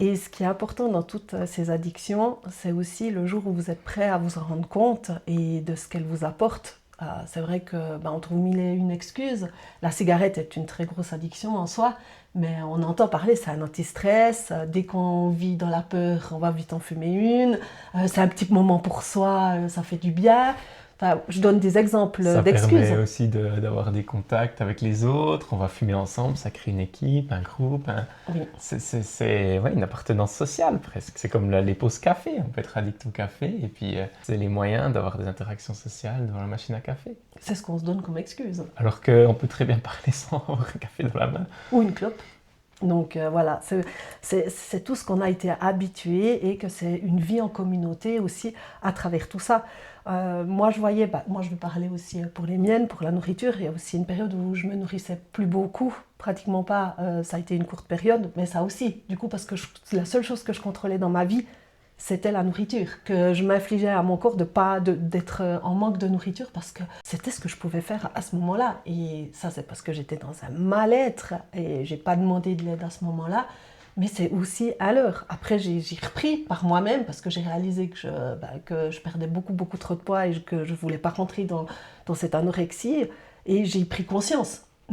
Et ce qui est important dans toutes ces addictions, c'est aussi le jour où vous êtes prêt à vous en rendre compte et de ce qu'elles vous apportent. C'est vrai que on trouve mille et une excuses. La cigarette est une très grosse addiction en soi, mais on entend parler, c'est un anti-stress. Dès qu'on vit dans la peur, on va vite en fumer une. C'est un petit moment pour soi, ça fait du bien. Enfin, je donne des exemples Ça d'excuses. permet aussi d'avoir des contacts avec les autres, on va fumer ensemble, ça crée une équipe, un groupe, Oui. c'est ouais, une appartenance sociale presque. C'est comme les pauses café, on peut être addict au café et puis c'est les moyens d'avoir des interactions sociales devant la machine à café. C'est ce qu'on se donne comme excuse. Alors qu'on peut très bien parler sans avoir un café dans la main. Ou une clope. Donc voilà, c'est tout ce qu'on a été habitué et que c'est une vie en communauté aussi à travers tout ça. Moi je voyais, moi je vais parler aussi pour les miennes, pour la nourriture. Il y a aussi une période où je me nourrissais plus beaucoup, pratiquement pas. Ça a été une courte période, mais ça aussi. Du coup, parce que la seule chose que je contrôlais dans ma vie, c'était la nourriture, que je m'infligeais à mon corps d'être en manque de nourriture parce que c'était ce que je pouvais faire à ce moment-là. Et ça, c'est parce que j'étais dans un mal-être et j'ai pas demandé de l'aide à ce moment-là. Mais c'est aussi à l'heure. Après, j'ai repris par moi-même parce que j'ai réalisé que je perdais beaucoup trop de poids et que je voulais pas rentrer dans cette anorexie. Et j'ai pris conscience.